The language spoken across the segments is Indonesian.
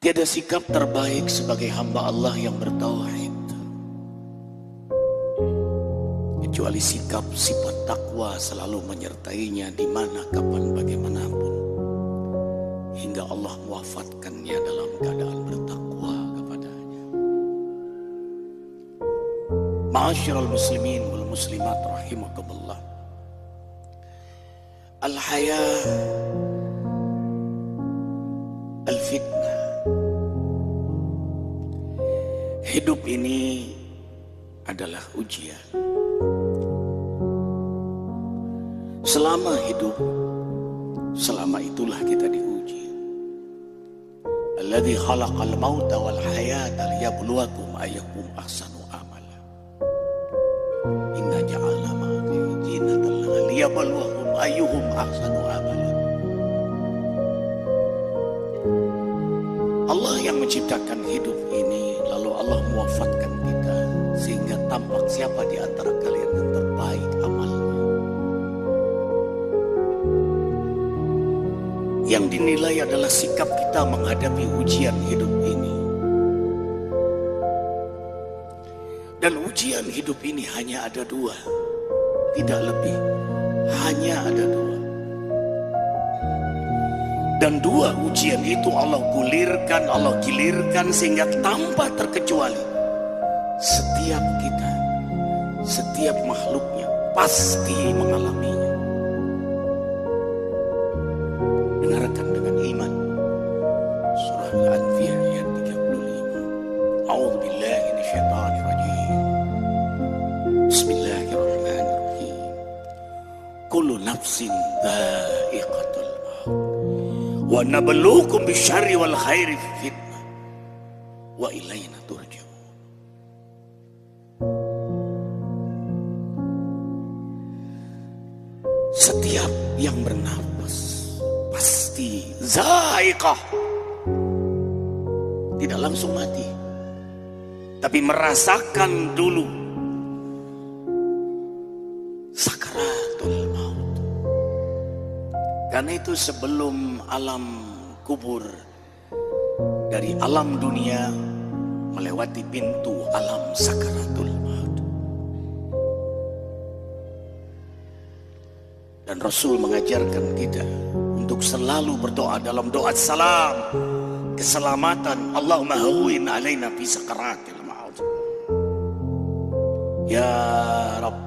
Tiada sikap terbaik sebagai hamba Allah yang bertauhid kecuali sikap sifat takwa selalu menyertainya di mana, kapan, bagaimanapun, hingga Allah mewafatkannya dalam keadaan bertakwa kepadanya. Ma'asyiral muslimin wal muslimat rahimakumullah. Al-hayah al-fitnah. Hidup ini adalah ujian. Selama hidup, selama itulah kita diuji. Alladzi khalaqal mauta wal hayata liyabluwakum ayyukum ahsanu amala. Inna ja'alna ma zinatan liyabluwakum ayyuhum ahsanu amala. Allah yang menciptakan hidup ini, lalu Allah mewafatkan kita sehingga tampak siapa di antara kalian yang terbaik amalnya. Yang dinilai adalah sikap kita menghadapi ujian hidup ini. Dan ujian hidup ini hanya ada dua, tidak lebih, hanya ada dua. Dan dua ujian itu Allah gulirkan, Allah gilirkan sehingga tanpa terkecuali setiap kita, setiap makhluknya pasti mengalaminya. Dengarkan dengan iman surah Al-Anfiyah ayat 35. A'udzubillahi minasyaitonir rajim. Bismillahirrahmanirrahim. Kullu nafsin dha'iqatul maut. Wa nabluukum bisyarri wal khairi fitnah wa ilaina turja'un. Setiap yang bernapas pasti zaiqah, tidak langsung mati, tapi merasakan dulu sakaratul maut. Karena itu sebelum alam kubur, dari alam dunia melewati pintu alam sakaratul maut. Dan Rasul mengajarkan kita untuk selalu berdoa dalam doa salam, keselamatan. Allahumma hawwin alaina fi sakaratil maut. Ya Rabb,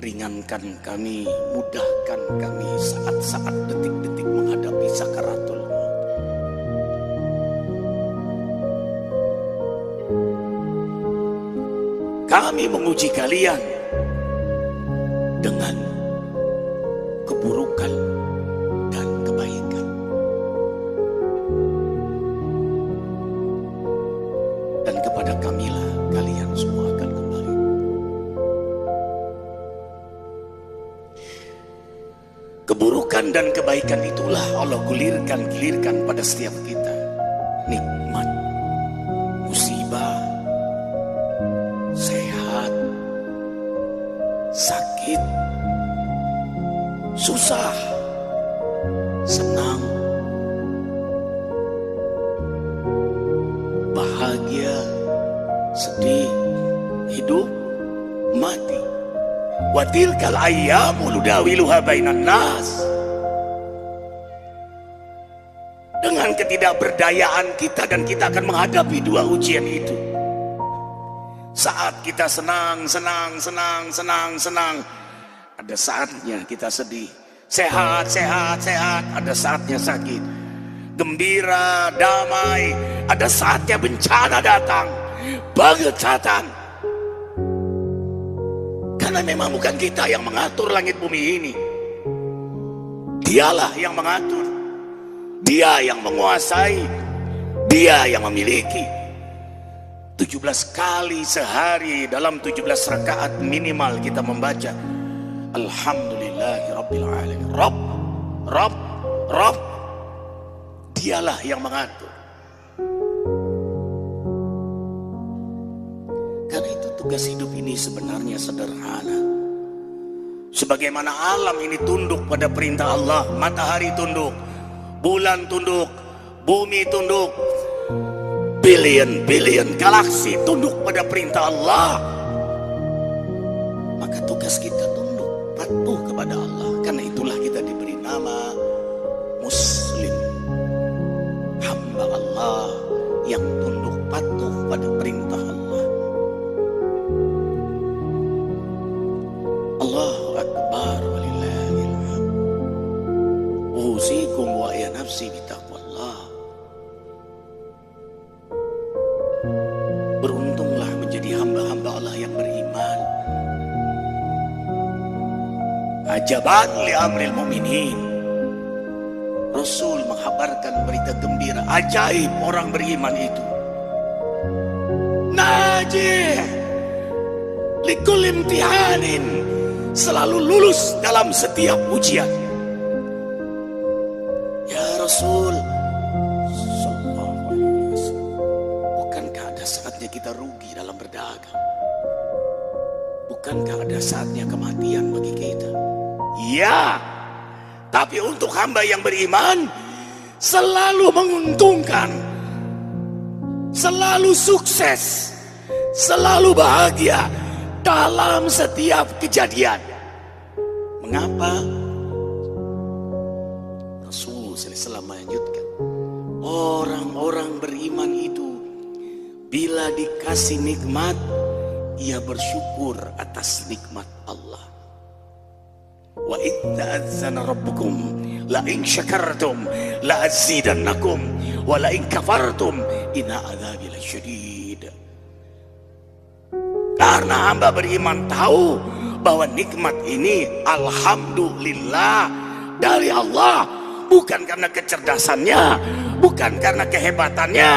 ringankan kami, mudahkan kami saat-saat, detik-detik menghadapi sakaratul maut. Kami menguji kalian dengan keburukan dan kebaikan. Dan kepada kamilah kalian semua akan kembali. Keburukan dan kebaikan itulah Allah gulirkan pada setiap kita. Nikmat, musibah, sehat, sakit, susah, senang, bahagia, sedih, hidup, mati. Wa tilkal ayyamu nudawiluha bainan nas. Dengan ketidakberdayaan kita, dan kita akan menghadapi dua ujian itu. Saat kita senang, ada saatnya kita sedih. Sehat, ada saatnya sakit. Gembira, damai, ada saatnya bencana datang, bagatan. Karena memang bukan kita yang mengatur langit bumi ini. Dialah yang mengatur. Dia yang menguasai. Dia yang memiliki. 17 kali sehari dalam 17 rakaat minimal kita membaca Alhamdulillahi Rabbil Alamin. Rabb. Dialah yang mengatur. Karena itu tugas hidup ini sebenarnya sederhana. Sebagaimana alam ini tunduk pada perintah Allah, matahari tunduk, bulan tunduk, bumi tunduk, billion galaksi tunduk pada perintah Allah, maka tugas kita tunduk patuh kepada Allah. Karena itulah kita diberi nama Muslim, hamba Allah yang tunduk patuh pada perintah Allah. Allahu Akbar walillahil hamd. Usikum wa ya nafsi bitaqwallah. Beruntunglah menjadi hamba-hamba Allah yang beriman. Ajaban li amril mu'minin. Rasul menghabarkan berita gembira, ajaib orang beriman itu. Najih likul imtihanin, selalu lulus dalam setiap ujian. Ya Rasul sallallahu alaihi wasallam, bukankah ada saatnya kita rugi dalam berdagang? Bukankah ada saatnya kematian bagi kita? Ya, tapi untuk hamba yang beriman selalu menguntungkan, selalu sukses, selalu bahagia dalam setiap kejadian. Mengapa? Rasul SAW melanjutkan, orang-orang beriman itu bila dikasih nikmat, ia bersyukur atas nikmat Allah. Wa idza adzana rabbukum la in syakartum la azidannakum wa la in kafartum inna adzabi lasyadid. Karena hamba beriman tahu bahwa nikmat ini alhamdulillah dari Allah, bukan karena kecerdasannya, bukan karena kehebatannya,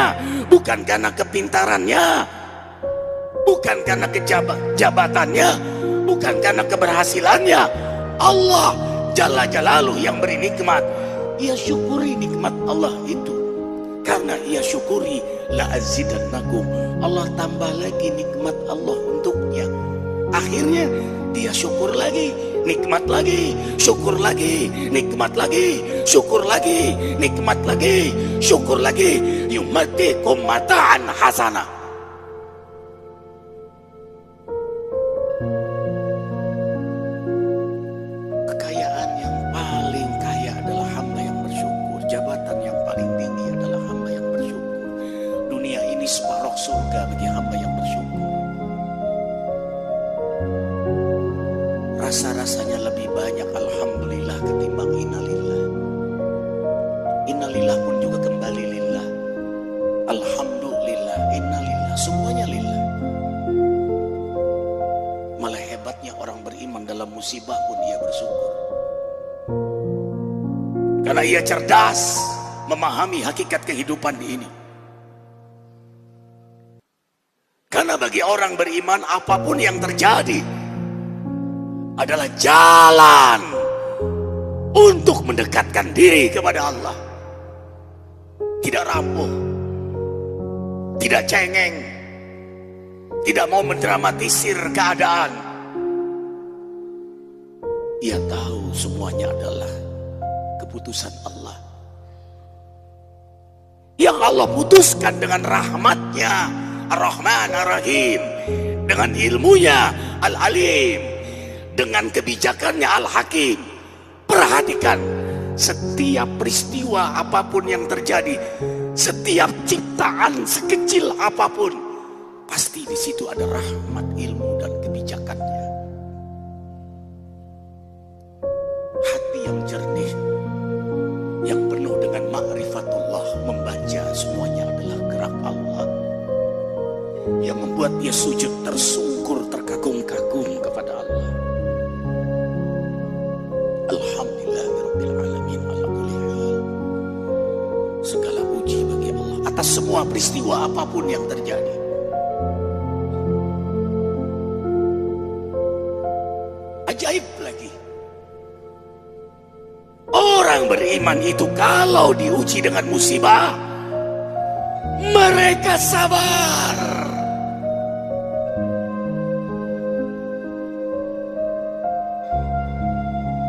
bukan karena kepintarannya, bukan karena jabatannya, bukan karena keberhasilannya. Allah Jalla Jalaluh yang beri nikmat, ia syukuri nikmat Allah itu. Karena ia syukuri, la azidannakum, Allah tambah lagi nikmat Allah untuknya. Akhirnya dia syukur lagi, nikmat lagi, syukur lagi, nikmat lagi, syukur lagi, nikmat lagi, syukur lagi. Yumatikum mata'an hasanah. Kekayaan yang paling kaya adalah hamba yang bersyukur. Jabatan yang paling tinggi adalah hamba yang bersyukur. Dunia ini separuh surga bagi hamba yang bersyukur. Rasa-rasanya lebih banyak alhamdulillah ketimbang innalillah. Innalillah pun juga kembali lillah. Alhamdulillah, innalillah, semuanya lillah. Malah hebatnya orang beriman dalam musibah pun dia bersyukur. Karena ia cerdas memahami hakikat kehidupan ini. Karena bagi orang beriman apapun yang terjadi adalah jalan untuk mendekatkan diri kepada Allah. Tidak rapuh, tidak cengeng, tidak mau mendramatisir keadaan. Ia tahu semuanya adalah keputusan Allah. Yang Allah putuskan dengan rahmatnya Ar-Rahman Ar-Rahim, dengan ilmunya Al-Alim, dengan kebijakannya Al-Hakim. Perhatikan, setiap peristiwa apapun yang terjadi, setiap ciptaan sekecil apapun, pasti di situ ada rahmat, ilmu dan kebijakannya. Hati yang jernih, yang penuh dengan ma'rifatullah, membaca semuanya adalah gerak Allah yang membuat dia sujud tersungkur, terkagum-kagum kepada Allah. Alhamdulillahirabbil alamin ala kulli hal. Segala puji bagi Allah atas semua peristiwa apapun yang terjadi. Ajaib lagi, orang beriman itu kalau diuji dengan musibah, mereka sabar.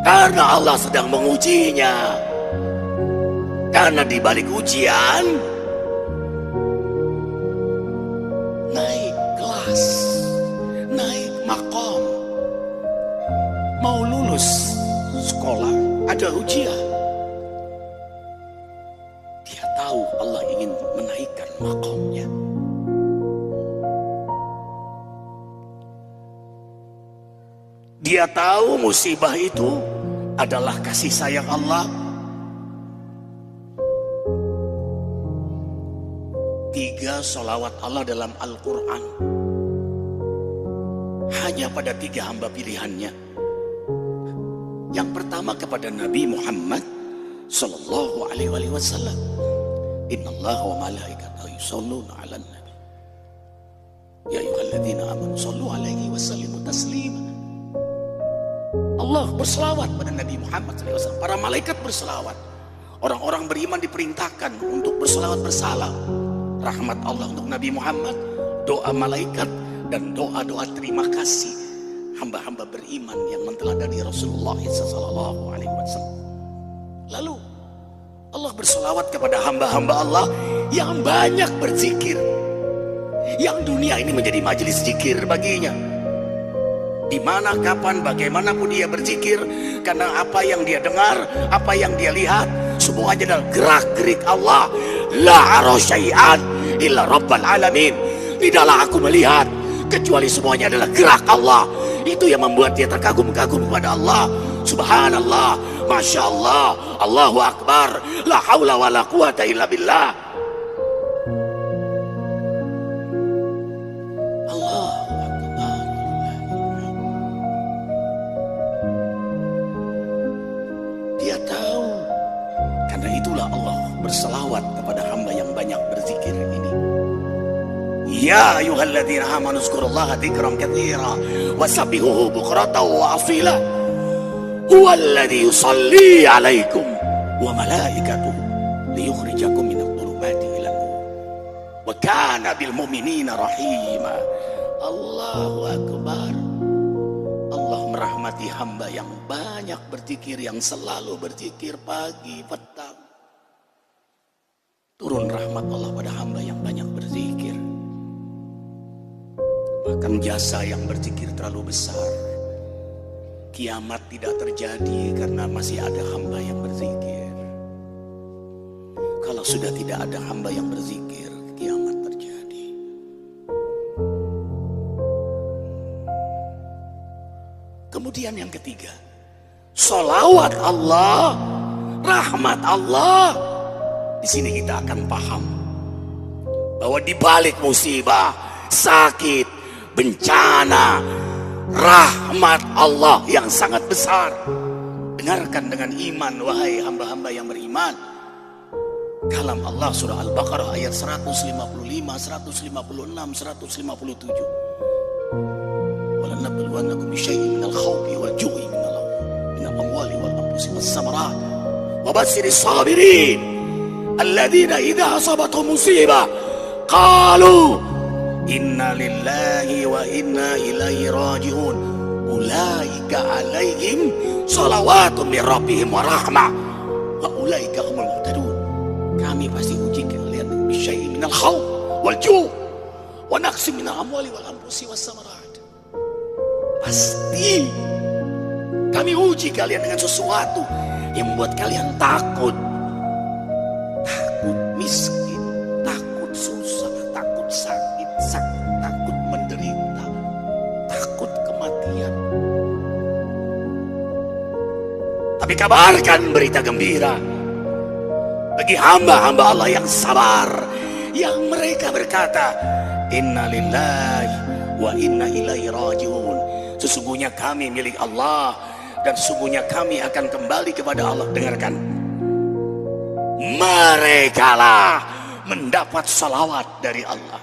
Karena Allah sedang mengujinya. Karena di balik ujian ada ujian. Dia tahu Allah ingin menaikkan makamnya. Dia tahu musibah itu adalah kasih sayang Allah. 3 sholawat Allah dalam Al-Quran hanya pada 3 hamba pilihannya. Yang pertama kepada Nabi Muhammad sallallahu alaihi wasallam. Innallaha wa malaikatahu yusholluna 'alan nabi. Ya ayyuhalladzina amanu shollu alaihi wa sallimu taslima. Allah berselawat pada Nabi Muhammad SAW. Para malaikat berselawat. Orang-orang beriman diperintahkan untuk berselawat bersalam. Rahmat Allah untuk Nabi Muhammad, doa malaikat, dan doa-doa terima kasih hamba-hamba beriman yang menteladani Rasulullah SAW. Lalu Allah berselawat kepada hamba-hamba Allah yang banyak berzikir, yang dunia ini menjadi majelis zikir baginya. Di mana, kapan, bagaimanapun dia berzikir, karena apa yang dia dengar, apa yang dia lihat, semuanya adalah gerak-gerik Allah. La ara syai'an illa rabbal alamin. Tidaklah aku melihat kecuali semuanya adalah gerak Allah. Itu yang membuat dia terkagum-kagum kepada Allah. Subhanallah, Masya Allah, Allahu Akbar, la haula wa la quwata illa billah. Allahu Akbar. Dia tahu, karena itulah Allah berselawat kepada hamba yang banyak berzikir ini. Ya ayyuhalladzina amanu zkurullaha dzikran katsira wasabbihuhu bukratan wa asila. Huwallazi yusalli 'alaikum wa malaikatuhu liyukhrijakum minadh dhulumati ilan nur. Wa kana bil mu'minina rahima. Allahu Akbar. Allah merahmati hamba yang banyak berzikir, yang selalu berzikir pagi petang. Turun rahmat Allah pada hamba yang banyak berzikir. Bahkan jasa yang berzikir terlalu besar. Kiamat tidak terjadi karena masih ada hamba yang berzikir. Kalau sudah tidak ada hamba yang berzikir, kiamat terjadi. Kemudian yang ketiga, sholawat Allah, rahmat Allah. Di sini kita akan paham bahwa di balik musibah, sakit, bencana, rahmat Allah yang sangat besar. Dengarkan dengan iman, wahai hamba-hamba yang beriman. Kalam Allah surah Al-Baqarah ayat 155, 156, 157. Walanabluwannakum bisyai'in minal khawfi wal ju'i minal amwali wal anfusi was samarat wa basyyiris sabirin alladzina idza asabatuhum musibah qalu inna lillahi wa inna ilaihi raji'un ulaika alaihim salawatun min rabbihim wa rahmah wa ulaika humul muhtadun. Kami pasti uji kalian bisyai'in minal khawf wal ju' wa naqsin minal amwali wal anfusi was samarat. Pasti kami uji kalian dengan sesuatu yang membuat kalian takut. Takut miskin, takut susah, takut sakit, takut menderita, takut kematian. Tapi kabarkan berita gembira bagi hamba-hamba Allah yang sabar, yang mereka berkata, Inna lillahi wa inna ilaihi raji'un. Sesungguhnya kami milik Allah dan sesungguhnya kami akan kembali kepada Allah. Dengarkan, mereka lah mendapat salawat dari Allah.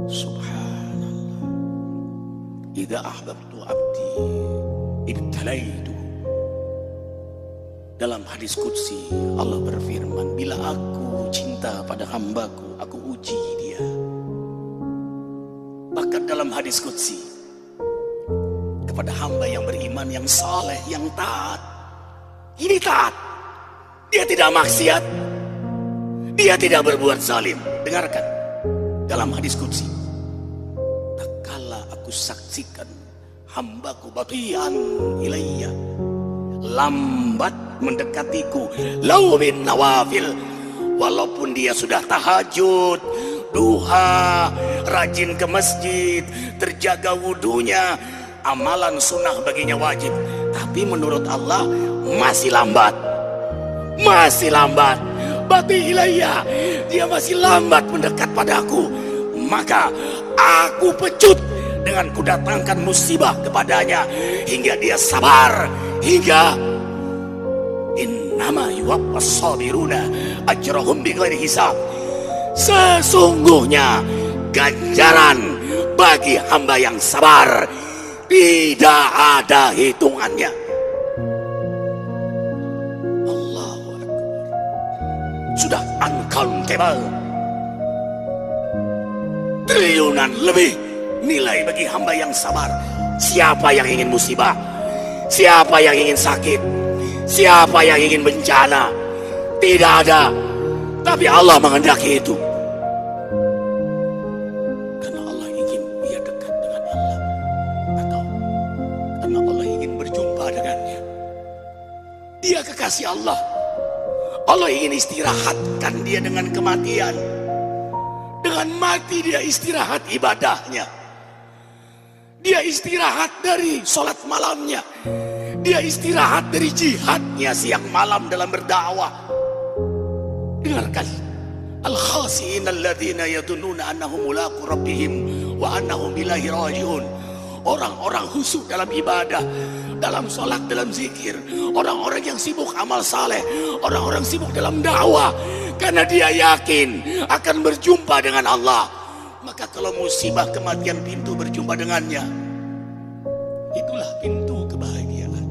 Subhanallah. Idza ahbabtu abdi ibtalaitu. Dalam hadis qudsi Allah berfirman, bila aku cinta pada hambaku, aku uji dia. Bahkan dalam hadis qudsi, kepada hamba yang beriman, yang saleh, yang taat, ini taat, dia tidak maksiat, dia tidak berbuat zalim. Dengarkan dalam hadis qudsi, tak kala aku saksikan hambaku batian ilayya lambat mendekatiku. Lau bin nawafil, walaupun dia sudah tahajud, duha, rajin ke masjid, terjaga wudunya, amalan sunnah baginya wajib, tapi menurut Allah masih lambat. Masih lambat. Bati ilayya, dia masih lambat mendekat padaku, maka aku pecut dengan kudatangkan musibah kepadanya hingga dia sabar, hingga innama yuwaffas sabiruna ajrahum bighairi hisab. Sesungguhnya ganjaran bagi hamba yang sabar tidak ada hitungannya. Allahu Akbar. Sudah uncountable, triliunan lebih nilai bagi hamba yang sabar. Siapa yang ingin musibah? Siapa yang ingin sakit? Siapa yang ingin bencana? Tidak ada. Tapi Allah menghendaki itu. Karena Allah ingin dia dekat dengan Allah, atau karena Allah ingin berjumpa dengannya. Dia kekasih Allah. Allah ingin istirahatkan dia dengan kematian. Dengan mati dia istirahat ibadahnya. Dia istirahat dari sholat malamnya. Dia istirahat dari jihadnya siang malam dalam berdakwah. Dengarkan. Al-khasi'in alladzina yadhunnuna annahum mulaqu rabbihim wa annahum ilaihi raji'un. Orang-orang khusyuk dalam ibadah, dalam sholat, dalam zikir. Orang-orang yang sibuk amal saleh. Orang-orang sibuk dalam dakwah. Karena dia yakin akan berjumpa dengan Allah. Maka kalau musibah kematian pintu berjumpa dengannya, itulah pintu kebahagiaan.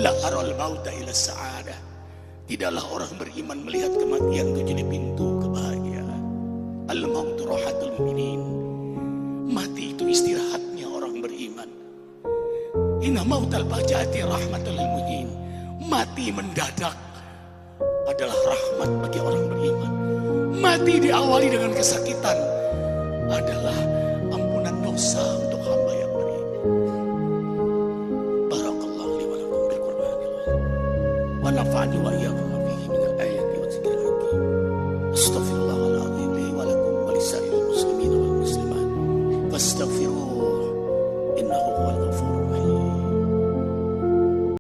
La aral mauta ila sa'adah. Tidaklah orang beriman melihat kematian itu jadi pintu kebahagiaan. Al-mautu rahatul mu'minin. Mati itu istirahatnya orang beriman. Inna mautal fajati rahmatul mu'min. Mati mendadak adalah rahmat bagi orang beriman. Mati diawali dengan kesakitan adalah ampunan dosa untuk hamba yang beriman. Barakallahu li wa lakum bil Qur'anil azim wa nafa'ani wa iyyakum